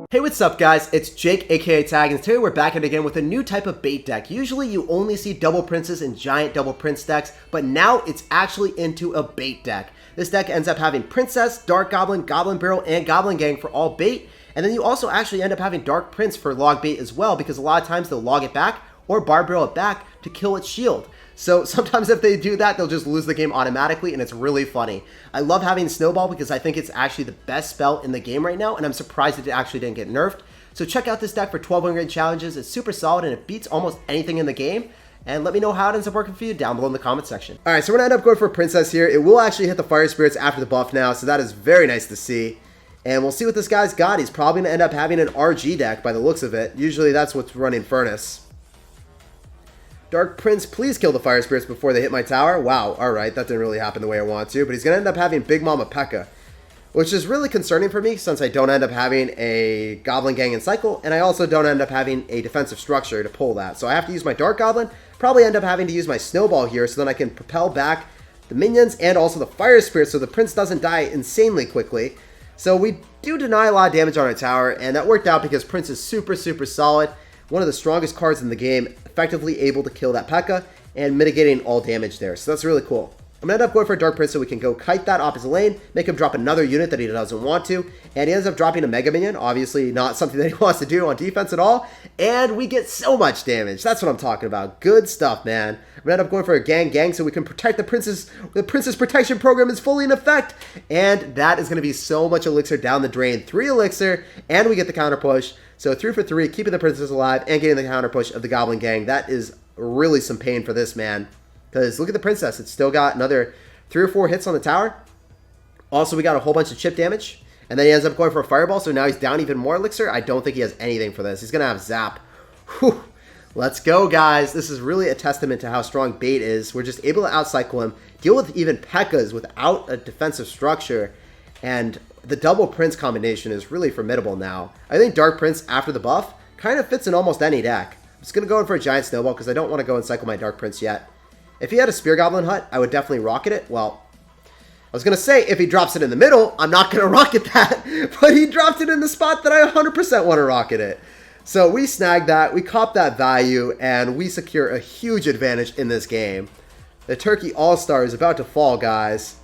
Hey, what's up guys? It's Jake, aka Tag, and today we're back at it again with a new type of bait deck. Usually you only see double princes and giant double prince decks, but now it's actually into a bait deck. This deck ends up having Princess, Dark Goblin, Goblin Barrel, and Goblin Gang for all bait, and then you also actually end up having Dark Prince for log bait as well, because a lot of times they'll log it back or barb barrel it back to kill its shield. So sometimes if they do that, they'll just lose the game automatically, and it's really funny. I love having Snowball because I think it's actually the best spell in the game right now, and I'm surprised it actually didn't get nerfed. So check out this deck for 12 win rate challenges. It's super solid, and it beats almost anything in the game. And let me know how it ends up working for you down below in the comment section. Alright, so we're going to end up going for Princess here. It will actually hit the Fire Spirits after the buff now, so that is very nice to see. And we'll see what this guy's got. He's probably going to end up having an RG deck by the looks of it. Usually that's what's running Furnace. Dark Prince, please kill the Fire Spirits before they hit my tower. Wow, alright, that didn't really happen the way I want to. But he's going to end up having Big Mama P.E.K.K.A., which is really concerning for me since I don't end up having a Goblin Gang in cycle, and I also don't end up having a defensive structure to pull that. So I have to use my Dark Goblin, probably end up having to use my Snowball here so then I can propel back the minions and also the Fire Spirits so the Prince doesn't die insanely quickly. So we do deny a lot of damage on our tower, and that worked out because Prince is super solid. One of the strongest cards in the game, effectively able to kill that P.E.K.K.A. and mitigating all damage there. So that's really cool. I'm going to end up going for a Dark Prince so we can go kite that opposite lane, make him drop another unit that he doesn't want to, and he ends up dropping a Mega Minion, obviously not something that he wants to do on defense at all, and we get so much damage. That's what I'm talking about. Good stuff, man. I'm going to end up going for a Gang so we can protect the Princess. The Princess Protection Program is fully in effect, and that is going to be so much elixir down the drain. 3 elixir, and we get the counter push. So 3 for 3, keeping the Princess alive and getting the counter push of the Goblin Gang. That is really some pain for this man. Because look at the Princess. It's still got another 3 or 4 hits on the tower. Also, we got a whole bunch of chip damage. And then he ends up going for a Fireball, so now he's down even more elixir. I don't think he has anything for this. He's going to have Zap. Whew. Let's go, guys. This is really a testament to how strong bait is. We're just able to outcycle him, deal with even P.E.K.K.A.s without a defensive structure. And the double Prince combination is really formidable now. I think Dark Prince after the buff kind of fits in almost any deck. I'm just going to go in for a Giant Snowball because I don't want to go and cycle my Dark Prince yet. If he had a Spear Goblin Hut, I would definitely rocket it. Well, I was going to say if he drops it in the middle, I'm not going to rocket that. But he dropped it in the spot that I 100% want to rocket it. So we snag that, we cop that value, and we secure a huge advantage in this game. The Turkey All-Star is about to fall, guys.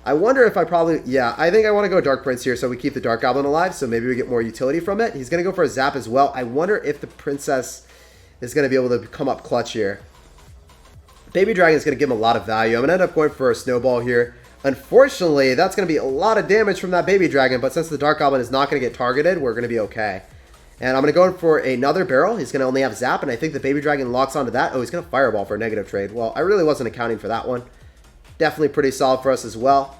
I wonder if I probably... Yeah, I think I want to go Dark Prince here so we keep the Dark Goblin alive, so maybe we get more utility from it. He's going to go for a Zap as well. I wonder if the Princess is going to be able to come up clutch here. Baby Dragon is going to give him a lot of value. I'm going to end up going for a Snowball here. Unfortunately, that's going to be a lot of damage from that Baby Dragon, but since the Dark Goblin is not going to get targeted, we're going to be okay. And I'm going to go in for another barrel. He's going to only have Zap, and I think the Baby Dragon locks onto that. Oh, he's going to Fireball for a negative trade. Well, I really wasn't accounting for that one. Definitely pretty solid for us as well.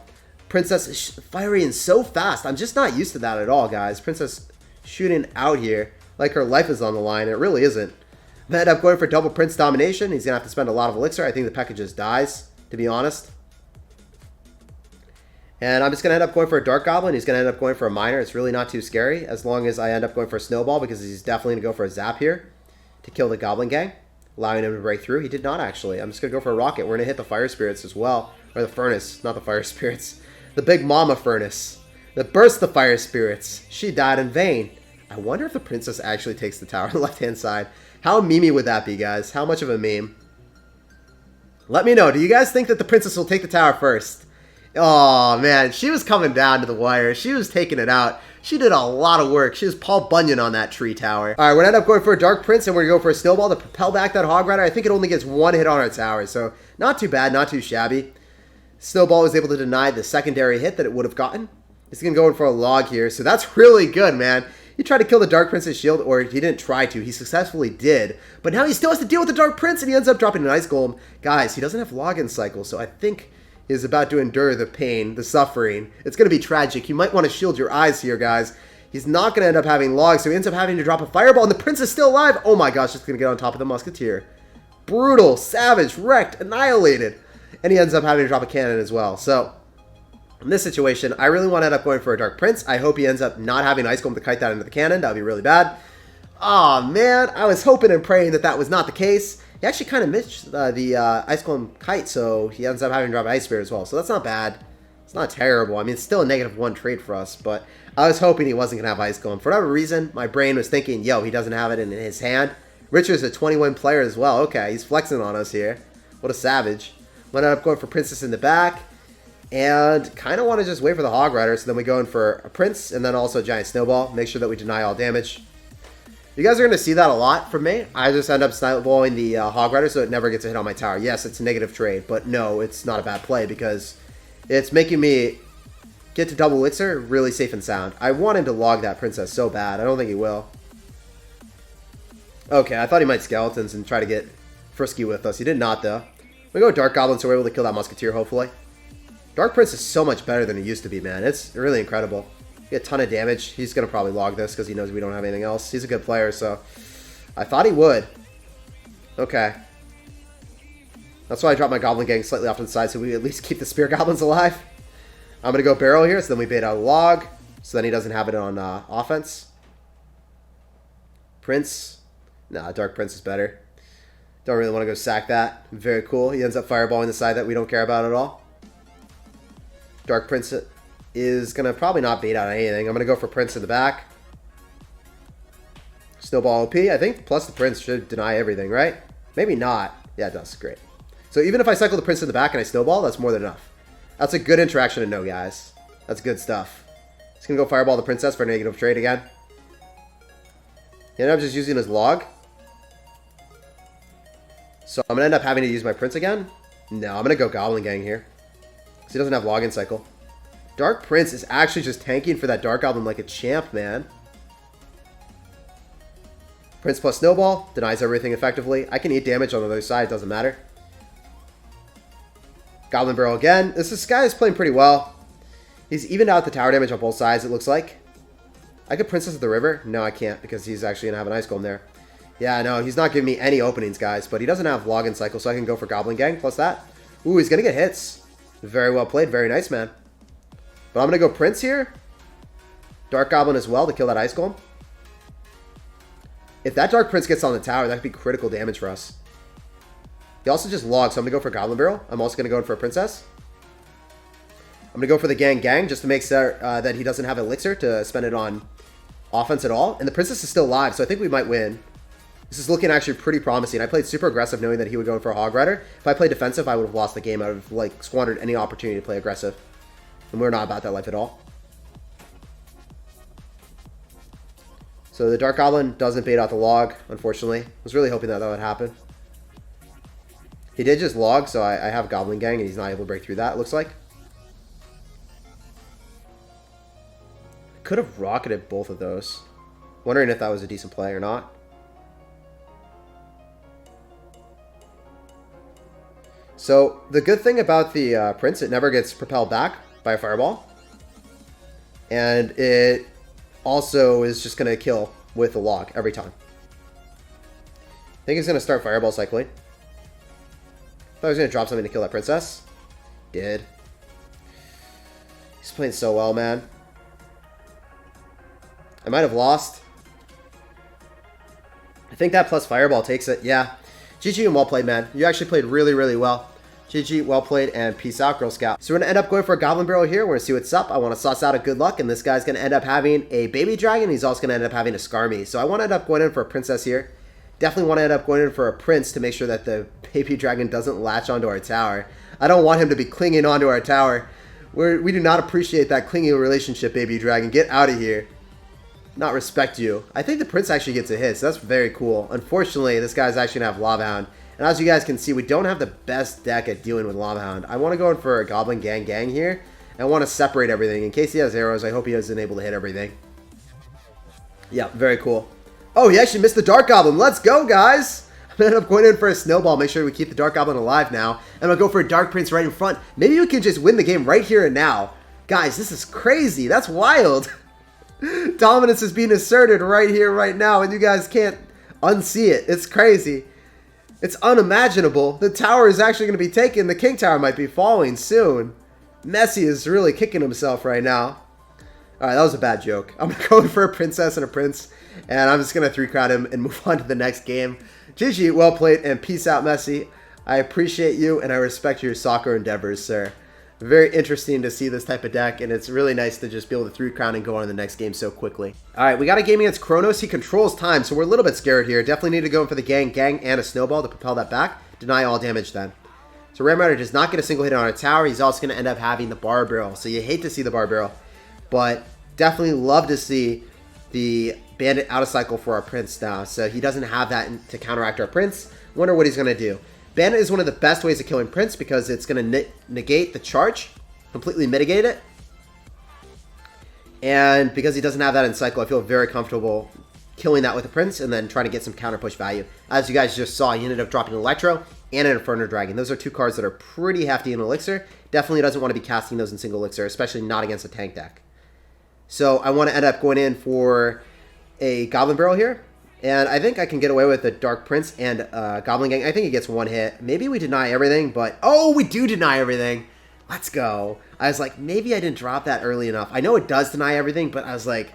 Princess is firing so fast. I'm just not used to that at all, guys. Princess shooting out here like her life is on the line. It really isn't. Then end up going for double Prince domination. He's going to have to spend a lot of elixir. I think the P.E.K.K.A. just dies, to be honest. And I'm just going to end up going for a Dark Goblin. He's going to end up going for a Miner. It's really not too scary as long as I end up going for a Snowball because he's definitely going to go for a Zap here to kill the Goblin Gang, allowing him to break through. He did not, actually. I'm just going to go for a Rocket. We're going to hit the Fire Spirits as well. Or the Furnace, not the Fire Spirits. The Big Mama Furnace that burst the Fire Spirits. She died in vain. I wonder if the Princess actually takes the tower on the left-hand side. How memey would that be, guys? How much of a meme? Let me know. Do you guys think that the Princess will take the tower first? Oh, man. She was coming down to the wire. She was taking it out. She did a lot of work. She was Paul Bunyan on that tree tower. All right, we're going to end up going for a Dark Prince, and we're going to go for a Snowball to propel back that Hog Rider. I think it only gets 1 hit on our tower, so not too bad, not too shabby. Snowball was able to deny the secondary hit that it would have gotten. He's going to go in for a log here, so that's really good, man. He tried to kill the Dark Prince's shield, or he didn't try to. He successfully did. But now he still has to deal with the Dark Prince, and he ends up dropping an Ice Golem. Guys, he doesn't have login cycle, so I think he's about to endure the pain, the suffering. It's going to be tragic. You might want to shield your eyes here, guys. He's not going to end up having logs, so he ends up having to drop a Fireball, and the Prince is still alive. Oh my gosh, just going to get on top of the Musketeer. Brutal, savage, wrecked, annihilated. And he ends up having to drop a cannon as well. So, in this situation, I really want to end up going for a Dark Prince. I hope he ends up not having Ice Golem to kite that into the cannon. That would be really bad. Aw, man. I was hoping and praying that that was not the case. He actually kind of missed the Ice Golem kite, so he ends up having to drop Ice Spear as well. So that's not bad. It's not terrible. I mean, it's still a -1 trade for us, but I was hoping he wasn't going to have Ice Golem. For whatever reason, my brain was thinking, yo, he doesn't have it in his hand. Richard's a 21 player as well. Okay, he's flexing on us here. What a savage. Went up going for Princess in the back. And kind of want to just wait for the Hog Rider. So then we go in for a Prince and then also a Giant Snowball. Make sure that we deny all damage. You guys are going to see that a lot from me. I just end up snowballing the Hog Rider so it never gets a hit on my tower. Yes, it's a negative trade, but no, it's not a bad play because it's making me get to double elixir really safe and sound. I want him to log that Princess so bad. I don't think he will. Okay, I thought he might Skeletons and try to get frisky with us. He did not, though. We go Dark Goblin, so we're able to kill that Musketeer, hopefully. Dark Prince is so much better than he used to be, man. It's really incredible. Get a ton of damage. He's going to probably log this because he knows we don't have anything else. He's a good player, so I thought he would. Okay. That's why I dropped my Goblin Gang slightly off to the side so we at least keep the Spear Goblins alive. I'm going to go Barrel here, so then we bait out a log, so then he doesn't have it on offense. Prince. Nah, Dark Prince is better. Don't really want to go sack that. Very cool. He ends up fireballing the side that we don't care about at all. Dark Prince is going to probably not bait out anything. I'm going to go for Prince in the back. Snowball OP, I think, plus the Prince should deny everything, right? Maybe not. Yeah, it does. Great. So even if I cycle the Prince in the back and I Snowball, that's more than enough. That's a good interaction to know, guys. That's good stuff. He's going to go Fireball the Princess for a negative trade again. He ended up just using his log. So I'm going to end up having to use my Prince again. No, I'm going to go Goblin Gang here. Because he doesn't have login cycle. Dark Prince is actually just tanking for that Dark Goblin like a champ, man. Prince plus Snowball. Denies everything effectively. I can eat damage on the other side. It doesn't matter. Goblin Barrel again. This guy is playing pretty well. He's evened out the tower damage on both sides, it looks like. I could Princess at the river. No, I can't because he's actually going to have an Ice Golem there. Yeah, no, he's not giving me any openings, guys. But he doesn't have login cycle, so I can go for Goblin Gang plus that. Ooh, he's going to get hits. Very well played. Very nice, man. But I'm going to go Prince here. Dark Goblin as well to kill that Ice Golem. If that Dark Prince gets on the tower, that could be critical damage for us. He also just logged, so I'm going to go for Goblin Barrel. I'm also going to go in for a Princess. I'm going to go for the Gang just to make sure that he doesn't have Elixir to spend it on offense at all. And the Princess is still alive, so I think we might win. This is looking actually pretty promising. I played super aggressive knowing that he would go in for a Hog Rider. If I played defensive, I would have lost the game. I would have like squandered any opportunity to play aggressive. And we're not about that life at all. So the Dark Goblin doesn't bait out the log, unfortunately. I was really hoping that would happen. He did just log, so I have Goblin Gang, and he's not able to break through that, it looks like. Could have rocketed both of those. Wondering if that was a decent play or not. So the good thing about the Prince, it never gets propelled back by a Fireball. And it also is just going to kill with a log every time. I think he's going to start Fireball cycling. Thought he was going to drop something to kill that Princess. Did. He's playing so well, man. I might have lost. I think that plus Fireball takes it. Yeah. GG and well played, man. You actually played really, really well. GG, well played, and peace out, Girl Scout. So we're going to end up going for a Goblin Barrel here. We're going to see what's up. I want to sauce out a good luck, and this guy's going to end up having a Baby Dragon. He's also going to end up having a Skarmy. So I want to end up going in for a Princess here. Definitely want to end up going in for a Prince to make sure that the Baby Dragon doesn't latch onto our tower. I don't want him to be clinging onto our tower. We do not appreciate that clinging relationship, Baby Dragon. Get out of here. Not respect you. I think the Prince actually gets a hit, so that's very cool. Unfortunately, this guy's actually going to have Lava Hound. And as you guys can see, we don't have the best deck at dealing with Lava Hound. I want to go in for a Goblin Gang here. And I want to separate everything. In case he has arrows, I hope he isn't able to hit everything. Yeah, very cool. Oh, he actually missed the Dark Goblin. Let's go, guys. I'm going to end up going in for a Snowball. Make sure we keep the Dark Goblin alive now. And I'll go for a Dark Prince right in front. Maybe we can just win the game right here and now. Guys, this is crazy. That's wild. Dominance is being asserted right here, right now, and you guys can't unsee it. It's crazy. It's unimaginable. The tower is actually going to be taken. The King Tower might be falling soon. Messi is really kicking himself right now. Alright, that was a bad joke. I'm going to go for a Princess and a Prince, and I'm just going to 3-crowd him and move on to the next game. GG, well played, and peace out, Messi. I appreciate you, and I respect your soccer endeavors, sir. Very interesting to see this type of deck, and it's really nice to just be able to 3-crown and go on to the next game so quickly. Alright, we got a game against Kronos. He controls time, so we're a little bit scared here. Definitely need to go in for the gang, and a snowball to propel that back. Deny all damage then. So Ram Rider does not get a single hit on our tower. He's also going to end up having the bar barrel. So you hate to see the bar barrel, but definitely love to see the bandit out of cycle for our prince now. So he doesn't have that to counteract our prince. Wonder what he's going to do. Bandit is one of the best ways of killing prince because it's going to negate the charge, completely mitigate it. And because he doesn't have that in cycle, I feel very comfortable killing that with a prince and then trying to get some counter push value. As you guys just saw, he ended up dropping Electro and an Inferno Dragon. Those are two cards that are pretty hefty in Elixir. Definitely doesn't want to be casting those in single Elixir, especially not against a tank deck. So I want to end up going in for a Goblin Barrel here. And I think I can get away with a Dark Prince and Goblin Gang. I think he gets one hit. Maybe we deny everything, but... Oh, we do deny everything. Let's go. I was like, maybe I didn't drop that early enough. I know it does deny everything, but I was like,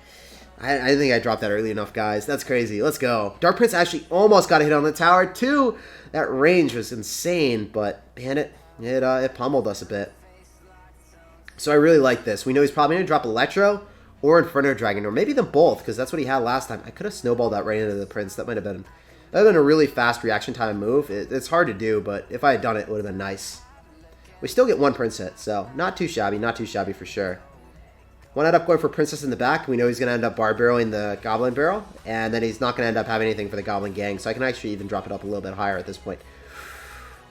I didn't think I dropped that early enough, guys. That's crazy. Let's go. Dark Prince actually almost got a hit on the tower, too. That range was insane, but Bandit, it pummeled us a bit. So I really like this. We know he's probably going to drop Electro or Inferno Dragon, or maybe them both, because that's what he had last time. I could have snowballed that right into the Prince. That might have been a really fast reaction time move. It's hard to do, but if I had done it, it would have been nice. We still get one Prince hit, so not too shabby for sure. Want to end up going for Princess in the back. We know he's going to end up bar barreling the Goblin Barrel, and then he's not going to end up having anything for the Goblin Gang, so I can actually even drop it up a little bit higher at this point.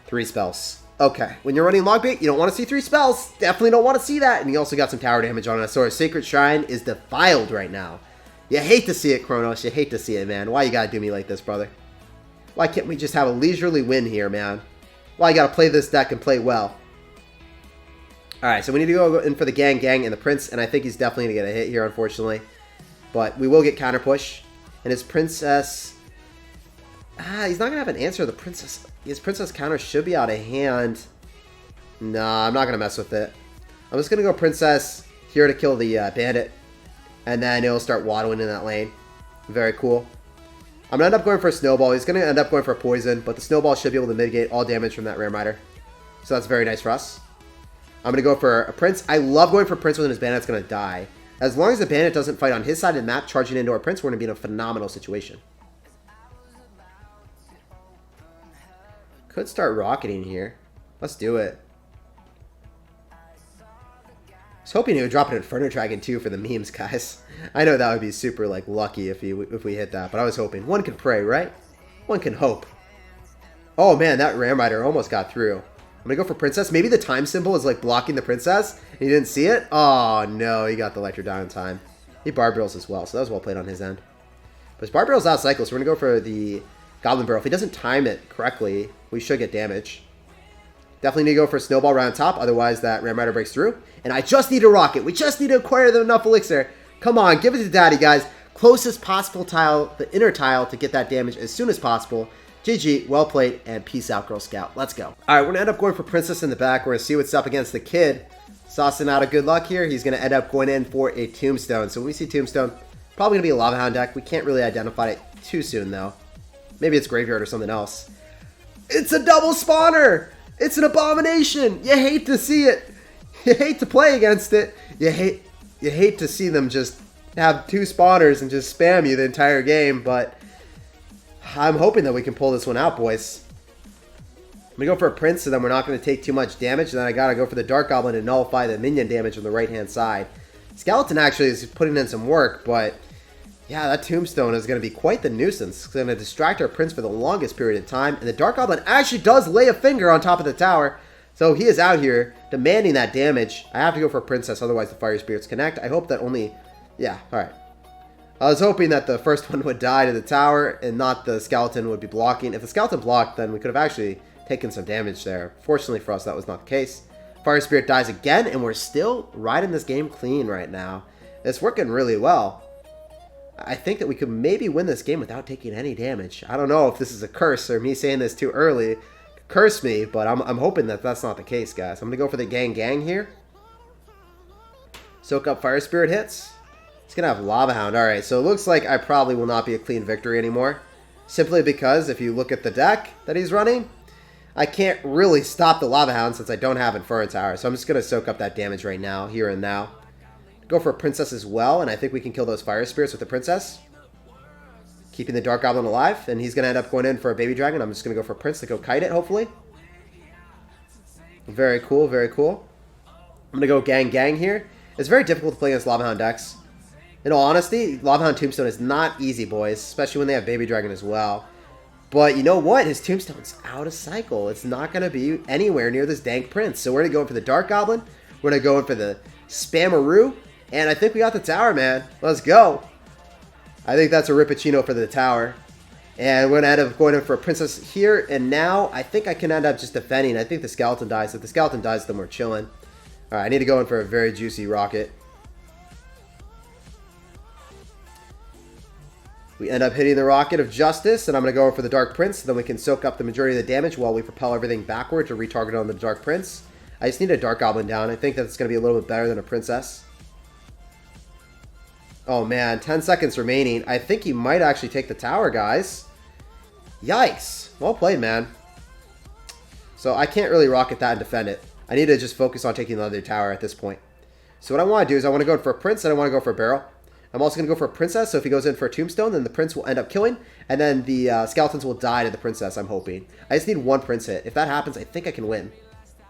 3 spells. Okay, when you're running Logbait, you don't want to see 3 spells. Definitely don't want to see that. And you also got some tower damage on us. So our Sacred Shrine is defiled right now. You hate to see it, Kronos. You hate to see it, man. Why you gotta do me like this, brother? Why can't we just have a leisurely win here, man? Why you gotta play this deck and play well? Alright, so we need to go in for the Gang, and the Prince. And I think he's definitely gonna get a hit here, unfortunately. But we will get counter push. And his Princess... he's not gonna have an answer to the Princess. His Princess counter should be out of hand. Nah, I'm not going to mess with it. I'm just going to go Princess here to kill the Bandit. And then it'll start waddling in that lane. Very cool. I'm going to end up going for a Snowball. He's going to end up going for Poison. But the Snowball should be able to mitigate all damage from that Ram Rider. So that's very nice for us. I'm going to go for a Prince. I love going for Prince when his Bandit's going to die. As long as the Bandit doesn't fight on his side of the map, charging into our Prince, we're going to be in a phenomenal situation. Could start rocketing here. Let's do it. I was hoping he would drop an Inferno Dragon too for the memes, guys. I know that would be super like lucky if we hit that, but I was hoping. One can pray, right? One can hope. Oh man, that Ram Rider almost got through. I'm gonna go for Princess. Maybe the time symbol is like blocking the Princess. And he didn't see it. Oh no, he got the Electro down in time. He bar barrels as well, so that was well played on his end. But his bar barrel's out of cycle, so we're gonna go for the Goblin Barrel. If he doesn't time it correctly, we should get damage. Definitely need to go for a Snowball right on top, otherwise that Ram Rider breaks through. And I just need a Rocket. We just need to acquire enough Elixir. Come on, give it to Daddy, guys. Closest possible tile, the inner tile, to get that damage as soon as possible. GG, well played, and peace out, Girl Scout. Let's go. Alright, we're going to end up going for Princess in the back. We're going to see what's up against the Kid. Saucing out of good luck here. He's going to end up going in for a Tombstone. So when we see Tombstone, probably going to be a Lava Hound deck. We can't really identify it too soon, though. Maybe it's Graveyard or something else. It's a double spawner! It's an abomination! You hate to see it. You hate to play against it. You hate to see them just have 2 spawners and just spam you the entire game, but I'm hoping that we can pull this one out, boys. I'm going to go for a Prince, so then we're not going to take too much damage. And then I got to go for the Dark Goblin and nullify the minion damage on the right-hand side. Skeleton actually is putting in some work, but yeah, that Tombstone is going to be quite the nuisance. It's going to distract our Prince for the longest period of time. And the Dark Goblin actually does lay a finger on top of the tower. So he is out here demanding that damage. I have to go for a Princess, otherwise the Fire Spirits connect. I hope that only... Yeah, alright. I was hoping that the first one would die to the tower and not the Skeleton would be blocking. If the Skeleton blocked, then we could have actually taken some damage there. Fortunately for us, that was not the case. Fire Spirit dies again, and we're still riding this game clean right now. It's working really well. I think that we could maybe win this game without taking any damage. I don't know if this is a curse or me saying this too early. Curse me, but I'm hoping that that's not the case, guys. I'm going to go for the gang here. Soak up Fire Spirit hits. It's going to have Lava Hound. Alright, so it looks like I probably will not be a clean victory anymore. Simply because if you look at the deck that he's running, I can't really stop the Lava Hound since I don't have Inferno Tower. So I'm just going to soak up that damage right now, here and now. Go for a Princess as well, and I think we can kill those Fire Spirits with the Princess. Keeping the Dark Goblin alive, and he's going to end up going in for a Baby Dragon. I'm just going to go for Prince to go kite it, hopefully. Very cool, very cool. I'm going to go gang here. It's very difficult to play against Lava Hound decks. In all honesty, Lava Hound Tombstone is not easy, boys, especially when they have Baby Dragon as well. But you know what? His Tombstone's out of cycle. It's not going to be anywhere near this dank Prince. So we're going to go in for the Dark Goblin. We're going to go in for the Spammeroo. And I think we got the tower, man. Let's go. I think that's a Rippuccino for the tower. And we're going to end up going in for a Princess here. And now I think I can end up just defending. I think the Skeleton dies. If the Skeleton dies, then we're chilling. All right, I need to go in for a very juicy rocket. We end up hitting the Rocket of Justice, and I'm going to go for the Dark Prince, so then we can soak up the majority of the damage while we propel everything backward to retarget on the Dark Prince. I just need a Dark Goblin down. I think that's going to be a little bit better than a Princess. Oh man, 10 seconds remaining. I think he might actually take the tower, guys. Yikes. Well played, man. So I can't really rocket that and defend it. I need to just focus on taking the other tower at this point. So what I want to do is I want to go for a Prince, and I want to go for a Barrel. I'm also going to go for a Princess, so if he goes in for a Tombstone, then the Prince will end up killing, and then the Skeletons will die to the Princess, I'm hoping. I just need one Prince hit. If that happens, I think I can win.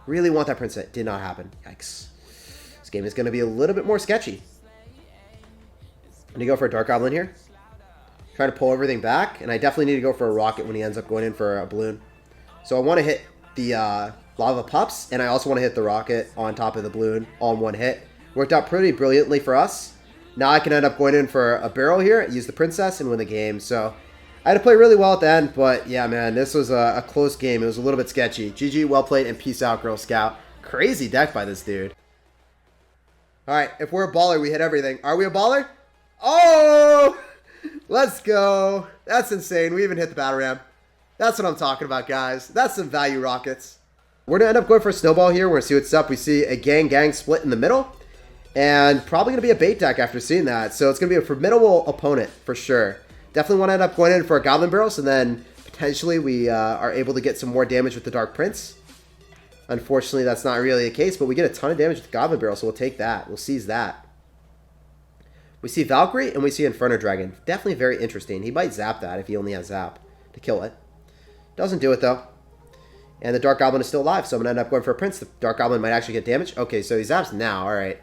Really want that Prince hit. Did not happen. Yikes. This game is going to be a little bit more sketchy. I'm going to go for a Dark Goblin here. Try to pull everything back, and I definitely need to go for a Rocket when he ends up going in for a Balloon. So I want to hit the Lava Pups, and I also want to hit the Rocket on top of the Balloon all in one hit. Worked out pretty brilliantly for us. Now I can end up going in for a Barrel here, use the Princess, and win the game. So I had to play really well at the end, but yeah, man, this was a close game. It was a little bit sketchy. GG, well played, and peace out, Girl Scout. Crazy deck by this dude. All right, if we're a baller, we hit everything. Are we a baller? Oh! Let's go. That's insane. We even hit the Battle Ram. That's what I'm talking about, guys. That's some value rockets. We're going to end up going for a Snowball here. We're going to see what's up. We see a gang split in the middle. And probably going to be a bait deck after seeing that. So it's going to be a formidable opponent for sure. Definitely want to end up going in for a Goblin Barrel. So then potentially we are able to get some more damage with the Dark Prince. Unfortunately, that's not really the case. But we get a ton of damage with the Goblin Barrel. So we'll take that. We'll seize that. We see Valkyrie and we see Inferno Dragon. Definitely very interesting. He might zap that if he only has zap to kill it. Doesn't do it though. And the Dark Goblin is still alive. So I'm going to end up going for a Prince. The Dark Goblin might actually get damage. Okay, so he zaps now. All right.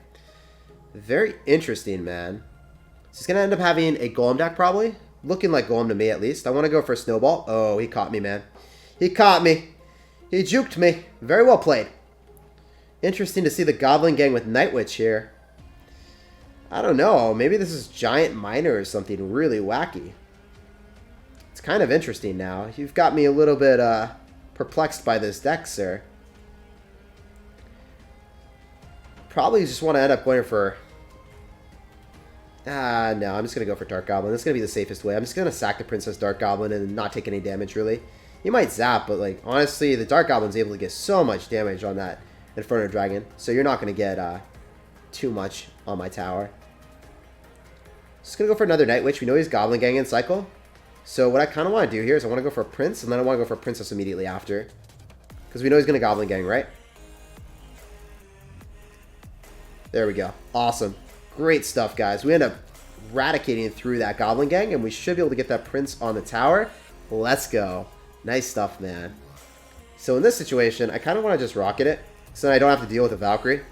Very interesting, man. So he's going to end up having a Golem deck, probably. Looking like Golem to me, at least. I want to go for a Snowball. Oh, he caught me, man. He caught me. He juked me. Very well played. Interesting to see the Goblin Gang with Night Witch here. I don't know. Maybe this is Giant Miner or something really wacky. It's kind of interesting now. You've got me a little bit perplexed by this deck, sir. Probably just want to end up going for... no, I'm just going to go for Dark Goblin. That's going to be the safest way. I'm just going to sack the Princess Dark Goblin and not take any damage, really. He might zap, but, like, honestly, the Dark Goblin's able to get so much damage on that Inferno Dragon. So you're not going to get too much on my tower. Just going to go for another Night Witch. We know he's Goblin Gang in cycle. So what I kind of want to do here is I want to go for a Prince, and then I want to go for a Princess immediately after. Because we know he's going to Goblin Gang, right? There we go. Awesome. Great stuff, guys. We end up eradicating through that Goblin Gang, and we should be able to get that Prince on the tower. Let's go. Nice stuff, man. So in this situation, I kind of want to just rocket it, so then I don't have to deal with a Valkyrie.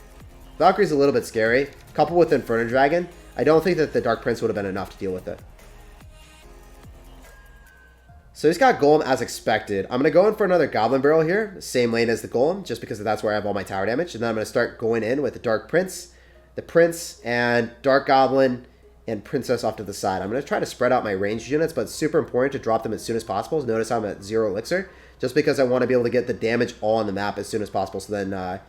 Valkyrie's a little bit scary. Coupled with Inferno Dragon, I don't think that the Dark Prince would have been enough to deal with it. So he's got Golem as expected. I'm going to go in for another Goblin Barrel here. Same lane as the Golem, just because that's where I have all my tower damage. And then I'm going to start going in with the Dark Prince, the Prince, and Dark Goblin, and Princess off to the side. I'm going to try to spread out my ranged units, but it's super important to drop them as soon as possible. Notice I'm at 0 elixir, just because I want to be able to get the damage all on the map as soon as possible, so then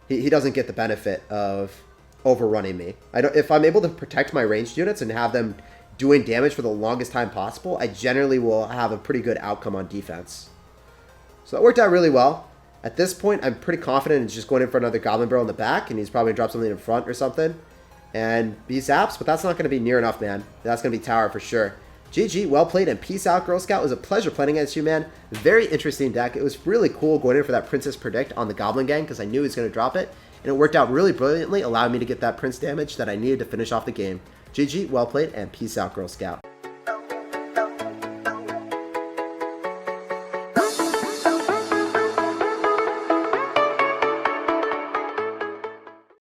he doesn't get the benefit of overrunning me. If I'm able to protect my ranged units and have them doing damage for the longest time possible, I generally will have a pretty good outcome on defense. So that worked out really well. At this point, I'm pretty confident in just going in for another Goblin Barrel in the back, and he's probably going to drop something in front or something. And he zaps, but that's not going to be near enough, man. That's going to be tower for sure. GG, well played, and peace out, Girl Scout. It was a pleasure playing against you, man. Very interesting deck. It was really cool going in for that Princess Predict on the Goblin Gang because I knew he was going to drop it. And it worked out really brilliantly, allowing me to get that Prince damage that I needed to finish off the game. GG, well played, and peace out, Girl Scout.